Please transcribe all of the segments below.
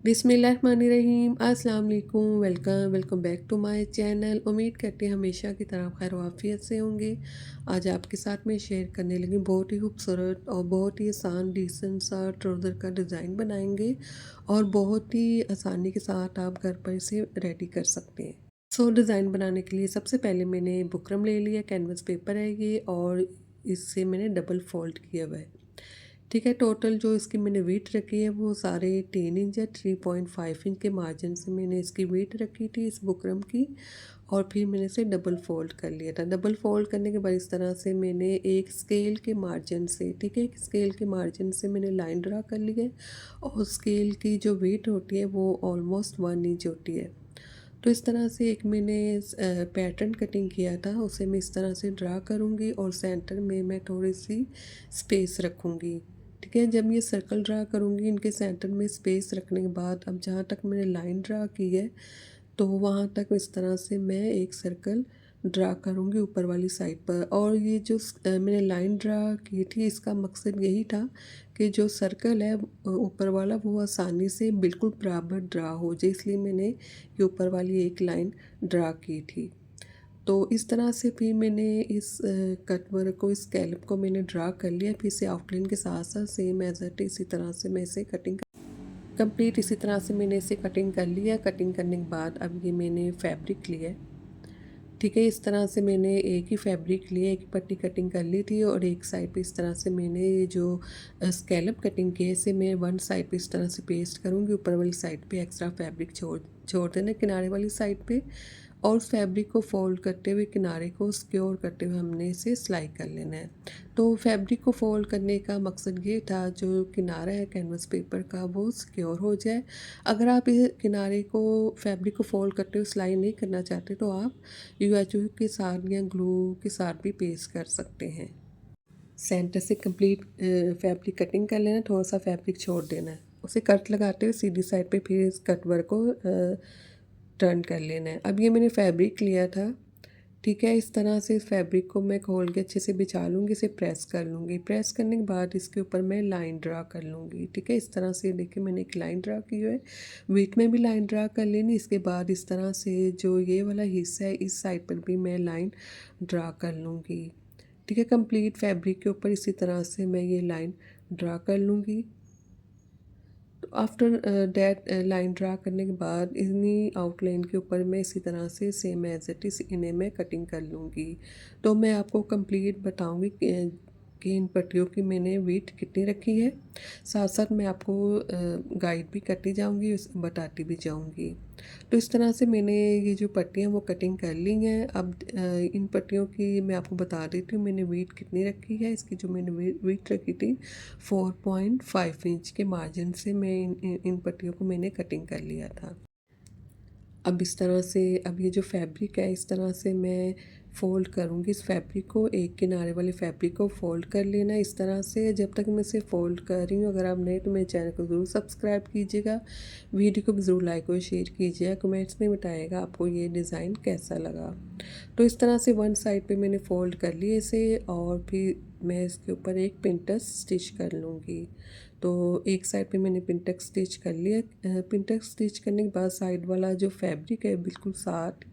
बिस्मिल्लाहिर्रहमानिर्रहीम। अस्सलाम वालेकुम। Welcome back to my channel. उम्मीद करते हैं हमेशा की तरह खैर वाफियत से होंगे। आज आपके साथ मैं शेयर करने लगी बहुत ही खूबसूरत और बहुत ही आसान डिसेंट सा ट्राउज़र का डिज़ाइन बनाएंगे और बहुत ही आसानी के साथ आप घर पर इसे रेडी कर सकते हैं। डिज़ाइन बनाने के लिए सबसे पहले मैंने बुकरम ले लिया, कैनवस पेपर है ये, और इससे मैंने डबल फोल्ड किया हुआ है। ठीक है, टोटल जो इसकी मैंने वेट रखी है वो सारे 10 इंच या 3.5 इंच के मार्जिन से मैंने इसकी वेट रखी थी इस बुकरम की। और फिर मैंने इसे डबल फोल्ड कर लिया था। डबल फोल्ड करने के बाद इस तरह से मैंने एक स्केल के मार्जिन से, ठीक है, एक स्केल के मार्जिन से मैंने लाइन ड्रा कर ली है। और स्केल की जो वेट होती है वो ऑलमोस्ट 1 इंच होती है। तो इस तरह से एक मैंने पैटर्न कटिंग किया था, उसे मैं इस तरह से ड्रा करूँगी और सेंटर में मैं थोड़ी सी स्पेस रखूँगी। ठीक है, जब ये सर्कल ड्रा करूँगी इनके सेंटर में स्पेस रखने के बाद अब जहाँ तक मैंने लाइन ड्रा की है तो वहाँ तक इस तरह से मैं एक सर्कल ड्रा करूँगी ऊपर वाली साइड पर। और ये जो मैंने लाइन ड्रा की थी इसका मकसद यही था कि जो सर्कल है ऊपर वाला वो आसानी से बिल्कुल बराबर ड्रा हो जाए, इसलिए मैंने ये ऊपर वाली एक लाइन ड्रा की थी। तो इस तरह से फिर मैंने इस कट वर्क को, इस स्कैलप को मैंने ड्रा कर लिया। फिर इसे आउटलाइन के साथ साथ सेम एज इट इसी तरह से मैं इसे कटिंग कंप्लीट इसी तरह से मैंने इसे कटिंग कर लिया। कटिंग करने के बाद अब ये मैंने फैब्रिक लिया है। ठीक है, इस तरह से मैंने एक ही फैब्रिक लिए, एक पट्टी कटिंग कर ली थी और एक साइड पे इस तरह से मैंने ये जो स्कैलप कटिंग की है इसे मैं वन साइड पे इस तरह से पेस्ट करूँगी। ऊपर वाली साइड पे एक्स्ट्रा फैब्रिक छोड़ छोड़ देना किनारे वाली साइड पे। और उस फैब्रिक को फोल्ड करते हुए किनारे को सिक्योर करते हुए हमने इसे सिलाई कर लेना है। तो फैब्रिक को फोल्ड करने का मकसद ये था जो किनारा है कैनवस पेपर का वो सिक्योर हो जाए। अगर आप इस किनारे को, फैब्रिक को फोल्ड करते हुए सिलाई नहीं करना चाहते तो आप यूएचयू के साथ या ग्लू के साथ भी पेस्ट कर सकते हैं। सेंटर से कंप्लीट फैब्रिक कटिंग कर लेना, थोड़ा सा फैब्रिक छोड़ देना है, उसे कट लगाते हुए सीधी साइड पे फिर इस कट वर्क को टर्न कर लेना है। अब ये मैंने फैब्रिक लिया था। ठीक है, इस तरह से इस फैब्रिक को मैं खोल के अच्छे से बिछा लूँगी, इसे प्रेस कर लूँगी। प्रेस करने के बाद इसके ऊपर मैं लाइन ड्रा कर लूँगी। ठीक है, इस तरह से देखिए मैंने एक लाइन ड्रा की है। बीच में भी लाइन ड्रा कर लेनी। इसके बाद इस तरह से जो ये वाला हिस्सा है इस साइड पर भी मैं लाइन ड्रा कर लूँगी। ठीक है, कंप्लीट फैब्रिक के ऊपर इसी तरह से मैं ये लाइन ड्रा कर लूँगी। तो आफ्टर दैट लाइन ड्रा करने के बाद इन्हीं आउटलाइन के ऊपर मैं इसी तरह से सेम एज इट इज़ इन्हें मैं कटिंग कर लूँगी। तो मैं आपको कंप्लीट बताऊँगी कि इन पट्टियों की मैंने वेट कितनी रखी है। साथ साथ मैं आपको गाइड भी करती जाऊँगी, बताती भी जाऊँगी। तो इस तरह से मैंने ये जो पट्टियाँ वो कटिंग कर ली हैं। अब इन पट्टियों की मैं आपको बता देती हूँ मैंने वेट कितनी रखी है। इसकी जो मैंने वेट रखी थी 4.5 इंच के मार्जिन से मैं इन पट्टियों को मैंने कटिंग कर लिया था। अब इस तरह से अब ये जो फैब्रिक है इस तरह से मैं फ़ोल्ड करूँगी इस फैब्रिक को, एक किनारे वाले फैब्रिक को फ़ोल्ड कर लेना इस तरह से। जब तक मैं इसे फ़ोल्ड कर रही हूँ, अगर आप नए तो मेरे चैनल को ज़रूर सब्सक्राइब कीजिएगा, वीडियो को भी ज़रूर लाइक और शेयर कीजिएगा, कमेंट्स में बताइएगा आपको ये डिज़ाइन कैसा लगा। तो इस तरह से वन साइड पे मैंने फ़ोल्ड कर लिया इसे और फिर मैं इसके ऊपर एक पिंटस स्टिच कर लूँगी। तो एक साइड पे मैंने पिंटक्स स्टिच कर लिया। पिंटक्स स्टिच करने के बाद साइड वाला जो फैब्रिक है बिल्कुल साथ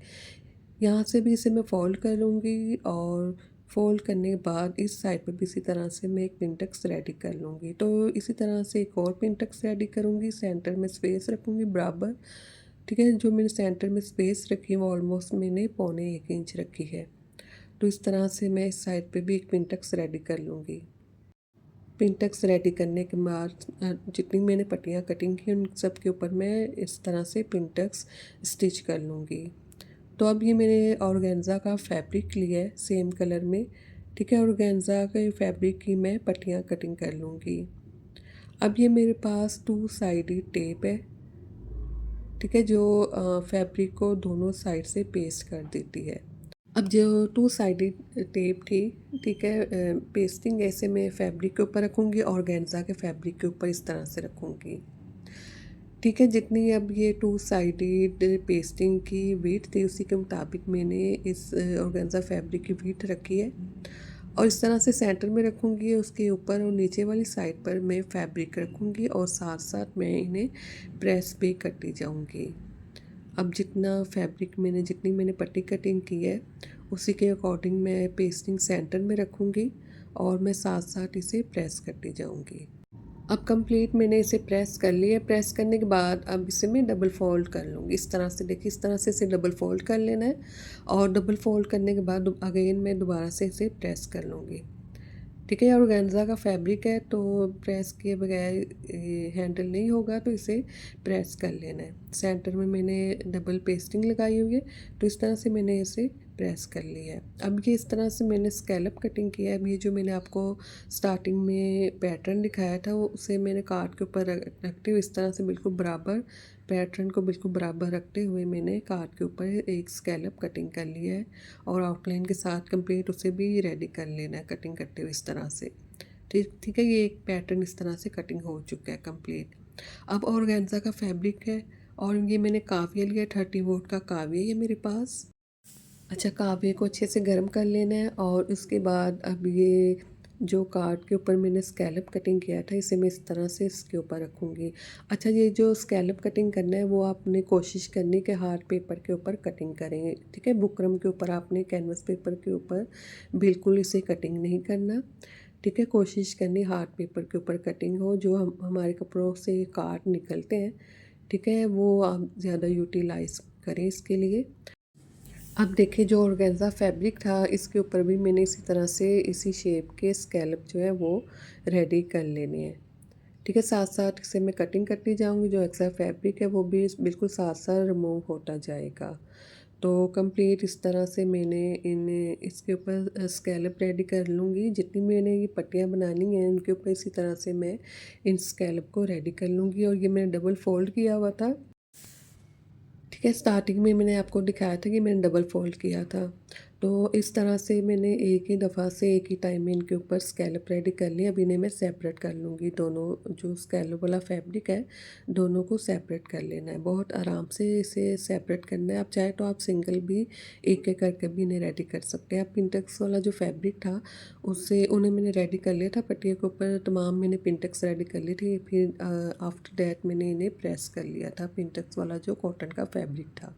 यहाँ से भी इसे मैं फ़ोल्ड कर लूँगी और फ़ोल्ड करने के बाद इस साइड पे भी इसी तरह से मैं एक पिंटक्स रेडी कर लूँगी। तो इसी तरह से एक और पिंटक्स रेडी करूँगी, सेंटर में स्पेस रखूँगी बराबर। ठीक है, जो मैंने सेंटर में स्पेस रखी है वो ऑलमोस्ट मैंने 1.25 इंच रखी है। तो इस तरह से मैं इस साइड पे भी एक पिंटक्स रेडी कर लूँगी। पिंटक्स रेडी करने के बाद जितनी मैंने पट्टियाँ कटिंग की उन सब के ऊपर मैं इस तरह से पिंटक्स स्टिच कर लूँगी। तो अब ये मैंने ऑर्गेन्जा का फैब्रिक लिया है सेम कलर में। ठीक है, ऑर्गेन्जा के फैब्रिक की मैं पट्टियाँ कटिंग कर लूँगी। अब ये मेरे पास टू साइडेड टेप है। ठीक है, जो फैब्रिक को दोनों साइड से पेस्ट कर देती है। अब जो टू साइडेड टेप थी, ठीक है, पेस्टिंग ऐसे मैं फैब्रिक के ऊपर रखूँगी, ऑर्गेन्जा के फैब्रिक के ऊपर इस तरह से रखूँगी। ठीक है, जितनी अब ये टू साइडेड पेस्टिंग की वीथ थी उसी के मुताबिक मैंने इस ऑर्गेन्जा फैब्रिक की वीथ रखी है। और इस तरह से सेंटर में रखूँगी, उसके ऊपर और नीचे वाली साइड पर मैं फैब्रिक रखूँगी और साथ साथ मैं इन्हें प्रेस भी करती जाऊँगी। अब जितनी मैंने पट्टी कटिंग की है, उसी के अकॉर्डिंग मैं पेस्टिंग सेंटर में रखूँगी और मैं साथ-साथ इसे प्रेस करती जाऊँगी। अब कंप्लीट मैंने इसे प्रेस कर लिया। प्रेस करने के बाद अब इसे मैं डबल फ़ोल्ड कर लूँगी। इस तरह से देखिए, इस तरह से इसे डबल फ़ोल्ड कर लेना है और डबल फ़ोल्ड करने के बाद अगेन मैं दोबारा से इसे प्रेस कर लूँगी। ठीक है, ऑर्गेन्जा का फैब्रिक है तो प्रेस किए बगैर ये हैंडल नहीं होगा, तो इसे प्रेस कर लेना है। सेंटर में मैंने डबल पेस्टिंग लगाई हुई है, तो इस तरह से मैंने इसे प्रेस कर लिया है। अब ये इस तरह से मैंने स्कैलप कटिंग किया है। अब ये जो मैंने आपको स्टार्टिंग में पैटर्न दिखाया था, वो उसे मैंने कार्ड के ऊपर रखते हुए इस तरह से बिल्कुल बराबर, पैटर्न को बिल्कुल बराबर रखते हुए मैंने कार्ड के ऊपर एक स्कैलप कटिंग कर लिया है और आउटलाइन के साथ कंप्लीट उसे भी रेडी कर लेना है कटिंग करते हुए इस तरह से। ठीक ठीक है, ये एक पैटर्न इस तरह से कटिंग हो चुका है कंप्लीट। अब ऑर्गेन्जा का फैब्रिक है और ये मैंने काविया लिया, 30 वोट का काविया है मेरे पास। अच्छा, कावे को अच्छे से गर्म कर लेना है और उसके बाद अब ये जो कार्ड के ऊपर मैंने स्कैलप कटिंग किया था, इसे मैं इस तरह से इसके ऊपर रखूँगी। अच्छा, ये जो स्कैलप कटिंग करना है वो आपने कोशिश करनी कि हार्ड पेपर के ऊपर कटिंग करें, ठीक है? बुकरम के ऊपर आपने कैनवस पेपर के ऊपर बिल्कुल इसे कटिंग नहीं करना, ठीक है? कोशिश करनी हार्ड पेपर के ऊपर कटिंग हो, जो हमारे कपड़ों से कार्ड निकलते हैं, ठीक है? वो आप ज़्यादा यूटिलाइज़ करें इसके लिए। अब देखिए, जो ऑर्गेन्जा फैब्रिक था इसके ऊपर भी मैंने इसी तरह से इसी शेप के स्कैलप जो है वो रेडी कर लेने हैं। ठीक है, साथ-साथ इसे मैं कटिंग करती जाऊँगी, जो एक्स्ट्रा फैब्रिक है वो भी बिल्कुल साथ-साथ रिमूव होता जाएगा। तो कंप्लीट इस तरह से मैंने इसके ऊपर स्कैलप रेडी कर लूँगी। जितनी मैंने ये पट्टियाँ बनानी हैं उनके ऊपर इसी तरह से मैं इन स्कैलप को रेडी कर लूँगी और ये मैंने डबल फ़ोल्ड किया हुआ था। ठीक है, स्टार्टिंग में मैंने आपको दिखाया था कि मैंने डबल फ़ोल्ड किया था। तो इस तरह से मैंने एक ही दफ़ा से एक ही टाइम में इनके ऊपर स्कैलप रेडी कर लिया। अब इन्हें मैं सेपरेट कर लूँगी, दोनों जो स्कैलप वाला फैब्रिक है, दोनों को सेपरेट कर लेना है। बहुत आराम से इसे सेपरेट करना है। आप चाहे तो आप सिंगल भी एक-एक करके भी इन्हें रेडी कर सकते हैं। अब पिंटेक्स वाला जो फैब्रिक था, उससे उन्हें मैंने रेडी कर लिया था। पट्टियों के ऊपर तमाम मैंने पिंटेक्स रेडी कर ली थी। फिर आफ्टर दैट मैंने इन्हें प्रेस कर लिया था, पिंटेक्स वाला जो कॉटन का फैब्रिक था।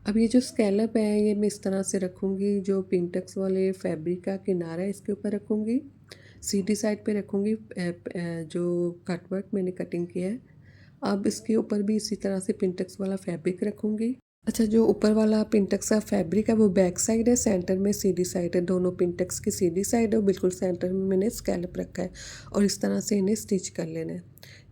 अब ये जो स्कैलप है ये मैं इस तरह से रखूँगी, जो पिंटेक्स वाले फैब्रिक का किनारा है इसके ऊपर रखूँगी, सीधी साइड पे रखूँगी जो कटवर्क मैंने कटिंग किया है। अब इसके ऊपर भी इसी तरह से पिंटेक्स वाला फैब्रिक रखूँगी। अच्छा, जो ऊपर वाला पिंटेक्स का फैब्रिक है वो बैक साइड है, सेंटर में सीधी साइड है, दोनों पिंटेक्स की सीधी साइड है और बिल्कुल सेंटर में मैंने स्कैलप रखा है और इस तरह से इन्हें स्टिच कर लेना है।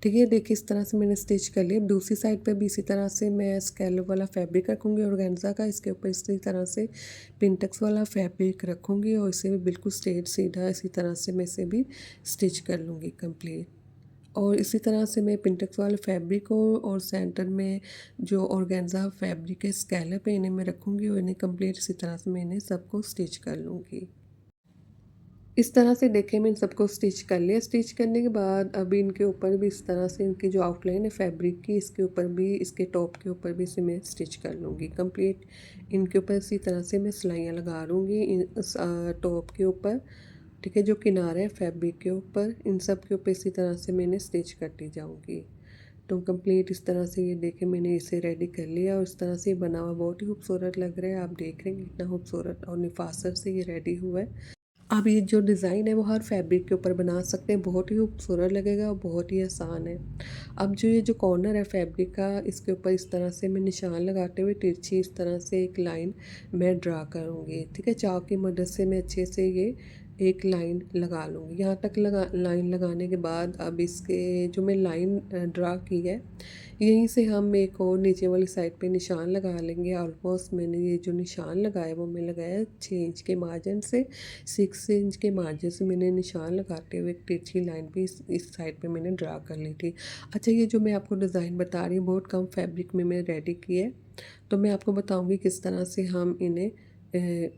ठीक है, देखिए इस तरह से मैंने स्टिच कर लिया। अब दूसरी साइड पे भी इसी तरह से मैं स्कैलप वाला फैब्रिक रखूँगी ऑर्गेन्जा का, इसके ऊपर इसी तरह से पिंटेक्स वाला फैब्रिक रखूँगी और इसे भी बिल्कुल स्ट्रेट सीधा इसी तरह से मैं इसे भी स्टिच कर लूँगी कंप्लीट। और इसी तरह से मैं पिंटेक्स वाले फैब्रिक को और सेंटर में जो ऑर्गेन्जा फैब्रिक है, स्कैलप है, इन्हें मैं रखूँगी और इन्हें कंप्लीट इसी तरह से मैं इन्हें सबको स्टिच कर लूँगी। इस तरह से देखिए, मैंने सबको स्टिच कर लिया। स्टिच करने के बाद अभी इनके ऊपर भी इस तरह से इनकी जो आउटलाइन है फैब्रिक की, इसके ऊपर भी, इसके टॉप के ऊपर भी इसे मैं स्टिच कर लूँगी कंप्लीट। इनके ऊपर इसी तरह से मैं सिलाइयाँ लगा लूँगी टॉप के ऊपर। ठीक है, जो किनारे हैं फैब्रिक के ऊपर, इन सब के ऊपर इसी तरह से मैंने स्टिच करती जाऊँगी। तो कंप्लीट इस तरह से ये देखिए मैंने इसे रेडी कर लिया और इस तरह से ये बना हुआ बहुत ही खूबसूरत लग रहा है। आप देख रहे हैं कितना खूबसूरत और निफासत से ये रेडी हुआ है। आप ये जो डिज़ाइन है वो हर फैब्रिक के ऊपर बना सकते हैं, बहुत ही खूबसूरत लगेगा और बहुत ही आसान है। अब जो ये जो कॉर्नर है फैब्रिक का, इसके ऊपर इस तरह से मैं निशान लगाते हुए तिरछी इस तरह से एक लाइन मैं ड्रा करूँगी। ठीक है, चाक की मदद से मैं अच्छे से ये एक लाइन लगा लूँगी। यहाँ तक लाइन लगाने के बाद अब इसके जो मैं लाइन ड्रा की है, यहीं से हम एक और नीचे वाली साइड पे निशान लगा लेंगे। ऑलमोस्ट मैंने ये जो निशान लगाया वो मैं लगाया 6 इंच के मार्जिन से, 6 इंच के मार्जिन से मैंने निशान लगाते हुए एक तिरछी लाइन भी इस साइड पे मैंने ड्रा कर ली थी। अच्छा, ये जो मैं आपको डिज़ाइन बता रही हूँ बहुत कम फैब्रिक में मैंने रेडी की है, तो मैं आपको बताऊँगी किस तरह से हम इन्हें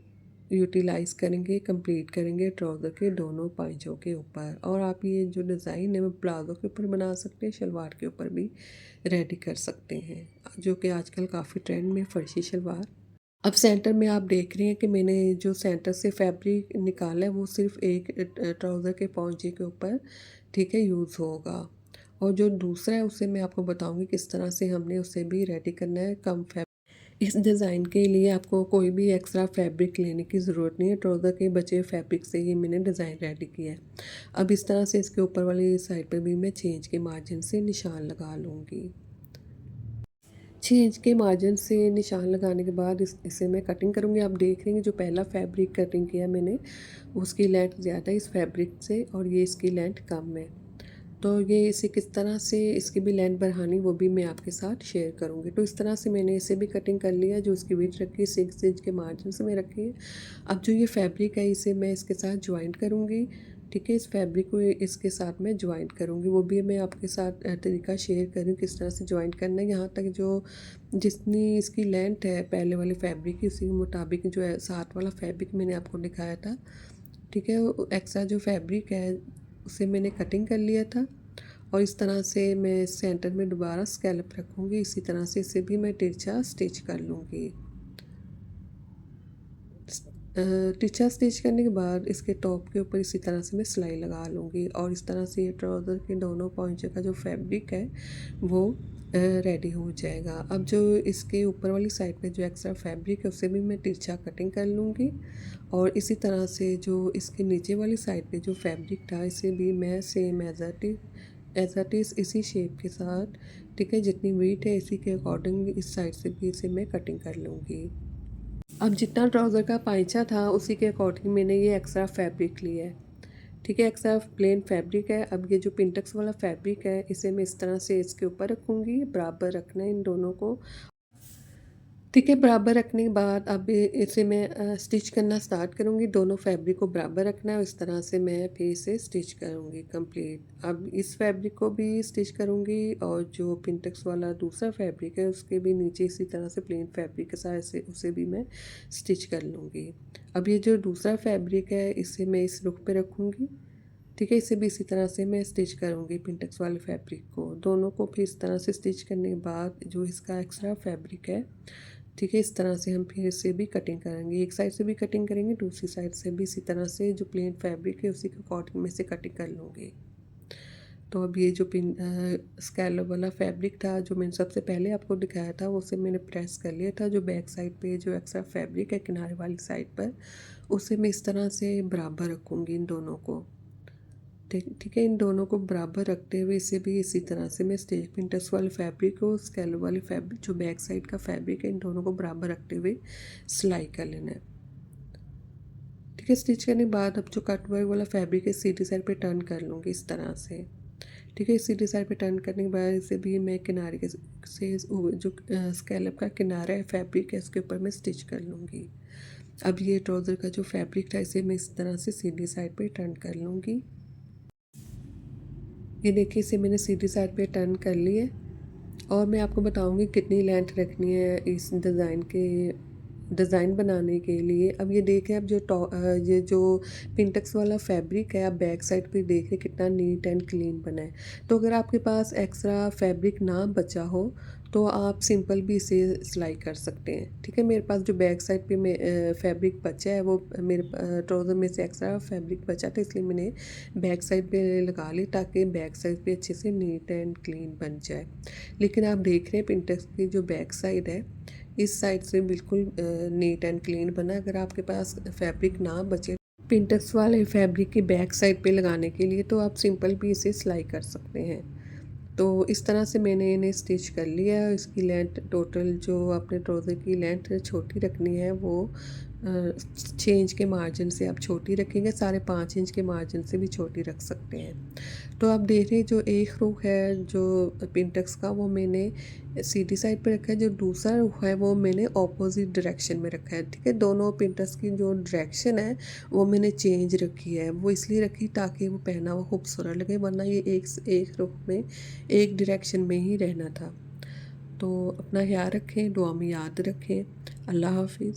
यूटिलाइज़ करेंगे, कंप्लीट करेंगे ट्राउज़र के दोनों पाँचों के ऊपर। और आप ये जो डिज़ाइन है वो प्लाज़ो के ऊपर बना सकते हैं, शलवार के ऊपर भी रेडी कर सकते हैं, जो कि आजकल काफ़ी ट्रेंड में फर्शी शलवार। अब सेंटर में आप देख रही हैं कि मैंने जो सेंटर से फैब्रिक निकाला है वो सिर्फ़ एक ट्राउज़र के पौंचे के ऊपर, ठीक है, यूज़ होगा। और जो दूसरा है उसे मैं आपको बताऊँगी किस तरह से हमने उसे भी रेडी करना है कम फैब इस डिज़ाइन के लिए आपको कोई भी एक्स्ट्रा फैब्रिक लेने की ज़रूरत नहीं है, ट्राउज़र के बचे हुए फैब्रिक से ही मैंने डिज़ाइन रेडी किया है। अब इस तरह से इसके ऊपर वाली साइड पे भी मैं छेंच के मार्जिन से निशान लगा लूँगी। छेंच के मार्जिन से निशान लगाने के बाद इसे मैं कटिंग करूँगी। आप देख रहे हैं जो पहला फैब्रिक कटिंग किया मैंने, उसकी लेंथ ज़्यादा है इस फैब्रिक से और ये इसकी लेंथ कम है। तो ये इसे किस तरह से इसकी भी लेंथ बढ़ानी वो भी मैं आपके साथ शेयर करूँगी। तो इस तरह से मैंने इसे भी कटिंग कर लिया, जो इसकी विड्थ रखी है 6 इंच के मार्जिन से मैं रखी है। अब जो ये फैब्रिक है इसे मैं इसके साथ जॉइंट करूँगी, ठीक है? इस फैब्रिक को इसके साथ मैं जॉइंट करूँगी, वो भी मैं आपके साथ तरीका शेयर कर रही हूँ किस तरह से जॉइंट करना है। यहाँ तक जो जितनी इसकी लेंथ है पहले वाले फैब्रिक की, उसी के मुताबिक जो है साथ वाला फैब्रिक मैंने आपको दिखाया था, ठीक है? एक्स्ट्रा जो फैब्रिक है उसे मैंने कटिंग कर लिया था और इस तरह से मैं सेंटर में दोबारा स्कैलप रखूँगी। इसी तरह से इसे भी मैं तिरछा स्टिच कर लूँगी। तिरछा स्टिच करने के बाद इसके टॉप के ऊपर इसी तरह से मैं सिलाई लगा लूँगी और इस तरह से ये ट्राउज़र के दोनों पॉइंचों का जो फैब्रिक है वो रेडी हो जाएगा। अब जो इसके ऊपर वाली साइड पे जो एक्स्ट्रा फैब्रिक है उसे भी मैं तिरछा कटिंग कर लूँगी और इसी तरह से जो इसके नीचे वाली साइड पे जो फैब्रिक था इसे भी मैं सेम एज़ इट इज़ इसी शेप के साथ, ठीक है, जितनी वेट है इसी के अकॉर्डिंग इस साइड से भी इसे मैं कटिंग कर लूँगी। अब जितना ट्राउज़र का पाइचा था उसी के अकॉर्डिंग मैंने ये एक्स्ट्रा फैब्रिक लिया है, ठीक है? एक्स्ट्रा प्लेन फैब्रिक है। अब ये जो पिंटक्स वाला फैब्रिक है इसे मैं इस तरह से इसके ऊपर रखूँगी, बराबर रखना है इन दोनों को, ठीक है? बराबर रखने के बाद अब इसे मैं स्टिच करना स्टार्ट करूँगी। दोनों फैब्रिक को बराबर रखना है और इस तरह से मैं फिर इसे स्टिच करूँगी कंप्लीट। अब इस फैब्रिक को भी स्टिच करूँगी और जो पिंटक्स वाला दूसरा फैब्रिक है उसके भी नीचे इसी तरह से प्लेन फैब्रिक के साथ से उसे भी मैं स्टिच कर लूँगी। अब ये जो दूसरा फैब्रिक है इसे मैं इस रुख पे रखूँगी, ठीक है? इसे भी इसी तरह से मैं स्टिच करूँगी पिंटक्स वाले फैब्रिक को। दोनों को फिर इस तरह से स्टिच करने के बाद जो इसका एक्स्ट्रा फैब्रिक है, ठीक है, इस तरह से हम फिर इसे भी कटिंग करेंगे। एक साइड से भी कटिंग करेंगे, दूसरी साइड से भी इसी तरह से जो प्लेन फैब्रिक है उसी के अकॉर्डिंग में से कटिंग कर लूँगी। तो अब ये जो स्कैलप वाला फैब्रिक था जो मैंने सबसे पहले आपको दिखाया था उसे मैंने प्रेस कर लिया था। जो बैक साइड पे जो एक्स्ट्रा फैब्रिक है किनारे वाली साइड पर, उसे मैं इस तरह से बराबर रखूँगी इन दोनों को। ठीक ठीक है, इन दोनों को बराबर रखते हुए इसे भी इसी तरह से मैं स्टेज पिंटर्स वाले फैब्रिक और स्कैलप वाली फैब्रिक जो बैक साइड का फैब्रिक है इन दोनों को बराबर रखते हुए सिलाई कर लेना है, ठीक है? स्टिच करने के बाद अब जो कट वर्क वाला फैब्रिक है सीधी साइड पे टर्न कर लूँगी इस तरह से, ठीक है? सीधी साइड पे टर्न करने के बाद इसे भी मैं किनारे के से जो स्कैलप का किनारा है फैब्रिक है उसके ऊपर मैं स्टिच कर लूँगी। अब ये ट्राउज़र का जो फैब्रिक था इसे मैं इस तरह से सीधी साइड पे टर्न कर लूँगी। ये देखिए इसे मैंने सीधी साइड पे टर्न कर ली है और मैं आपको बताऊंगी कितनी लेंथ रखनी है इस डिज़ाइन बनाने के लिए। अब ये देखें, अब ये जो पिंटक्स वाला फैब्रिक है आप बैक साइड पे देख रहे कितना नीट एंड क्लीन बना है। तो अगर आपके पास एक्स्ट्रा फैब्रिक ना बचा हो तो आप सिंपल भी इसे सिलाई कर सकते हैं, ठीक है? मेरे पास जो बैक साइड पे फैब्रिक बचा है वो मेरे ट्राउज़र में से एक्स्ट्रा फैब्रिक बचा था इसलिए मैंने बैक साइड पे लगा ली ताकि बैक साइड पे अच्छे से नीट एंड क्लीन बन जाए। लेकिन आप देख रहे हैं पिंटरेस्ट की जो बैक साइड है इस साइड से बिल्कुल नीट एंड क्लीन बना। अगर आपके पास फैब्रिक ना बचे पिंटरेस्ट वाले फैब्रिक की बैक साइड पे लगाने के लिए तो आप सिंपल भी इसे सिलाई कर सकते हैं। तो इस तरह से मैंने इन्हें स्टिच कर लिया। इसकी लेंथ टोटल जो अपने ट्राउज़र की लेंथ छोटी रखनी है वो 6 इंच के मार्जिन से आप छोटी रखेंगे, 5.5 इंच के मार्जिन से भी छोटी रख सकते हैं। तो आप देख रहे हैं जो एक रुख है जो पिंटक्स का वो मैंने सीधी साइड पे रखा है, जो दूसरा रुख है वो मैंने ऑपोजिट डायरेक्शन में रखा है, ठीक है? दोनों पिंटक्स की जो डायरेक्शन है वो मैंने चेंज रखी है। वो इसलिए रखी ताकि वो पहना हुआ खूबसूरत लगे, वरना ये एक रुख में एक डायरेक्शन में ही रहना था। तो अपना ख्याल रखें, दुआ में याद रखें। अल्लाह हाफिज़।